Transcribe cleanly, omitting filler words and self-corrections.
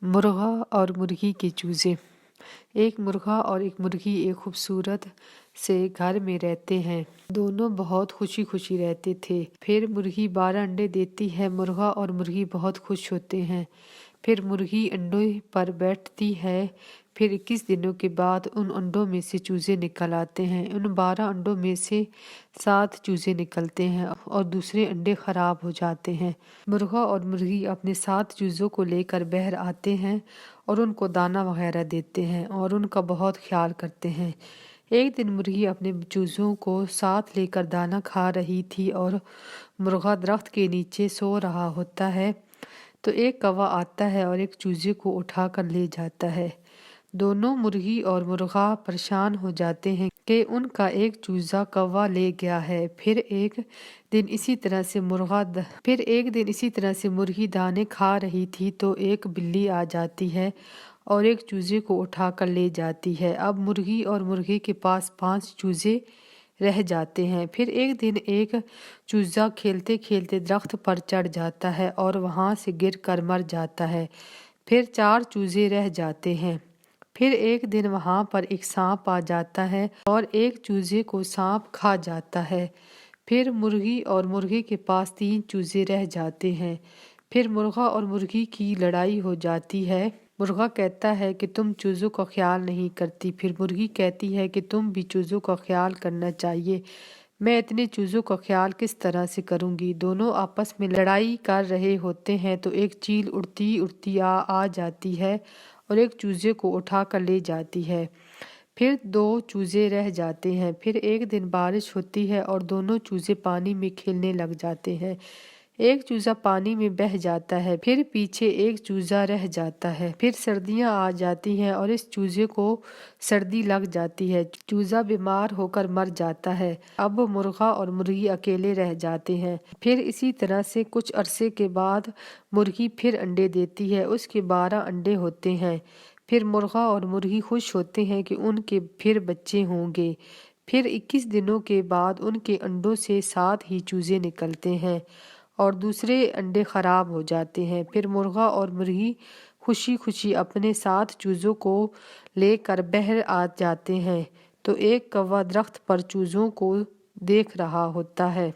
मुर्गा और मुर्गी के चूजे। एक मुर्गा और एक मुर्गी एक खूबसूरत से घर में रहते हैं। दोनों बहुत खुशी खुशी रहते थे। फिर मुर्गी 12 अंडे देती है। मुर्गा और मुर्गी बहुत खुश होते हैं। फिर मुर्गी अंडों पर बैठती है। फिर 21 दिनों के बाद उन अंडों में से चूजे निकल आते हैं। उन 12 अंडों में से 7 चूजे निकलते हैं और दूसरे अंडे खराब हो जाते हैं। मुर्गा और मुर्गी अपने 7 चूजों को लेकर बाहर आते हैं और उनको दाना वगैरह देते हैं और उनका बहुत ख्याल करते हैं। एक दिन मुर्गी अपने चूजों को साथ लेकर दाना खा रही थी और मुर्गा दरख्त के नीचे सो रहा होता है। तो एक कौवा आता है और एक चूजे को उठा कर ले जाता है। दोनों मुर्गी और मुर्गा परेशान हो जाते हैं कि उनका एक चूजा कौवा ले गया है। फिर एक दिन इसी तरह से मुर्गी दाने खा रही थी तो एक बिल्ली आ जाती है और एक चूजे को उठा कर ले जाती है। अब मुर्गी और मुर्गे के पास 5 चूजे रह जाते हैं। फिर एक दिन एक चूजा खेलते खेलते दरख्त पर चढ़ जाता है और वहां से गिर कर मर जाता है। फिर 4 चूजे रह जाते हैं। फिर एक दिन वहां पर एक सांप आ जाता है और एक चूजे को सांप खा जाता है। फिर मुर्गी और मुर्गे के पास 3 चूजे रह जाते हैं। फिर मुर्गा और मुर्गी की लड़ाई हो जाती है। मुर्गा कहता है कि तुम चूजों का ख्याल नहीं करती। फिर मुर्गी कहती है कि तुम भी चूजों का ख्याल करना चाहिए। मैं इतने चूजों का ख्याल किस तरह से करूंगी। दोनों आपस में लड़ाई कर रहे होते हैं तो एक चील उड़ती उड़ती आ जाती है और एक चूजे को उठा कर ले जाती है। फिर 2 चूजे रह जाते हैं। फिर एक दिन बारिश होती है और दोनों चूजे पानी में खेलने लग जाते हैं। एक चूजा पानी में बह जाता है। फिर पीछे एक चूजा रह जाता है। फिर सर्दियां आ जाती हैं और इस चूजे को सर्दी लग जाती है। चूजा बीमार होकर मर जाता है। अब मुर्गा और मुर्गी अकेले रह जाते हैं। फिर इसी तरह से कुछ अरसे के बाद मुर्गी फिर अंडे देती है। उसके 12 अंडे होते हैं। फिर मुर्गा और मुर्गी खुश होते हैं कि उनके फिर बच्चे होंगे। फिर 21 दिनों के बाद उनके अंडों से 7 ही चूजे निकलते हैं और दूसरे अंडे खराब हो जाते हैं। फिर मुर्गा और मुर्गी खुशी खुशी अपने 7 चूजों को लेकर बाहर आ जाते हैं तो एक कौवा दरख्त पर चूजों को देख रहा होता है।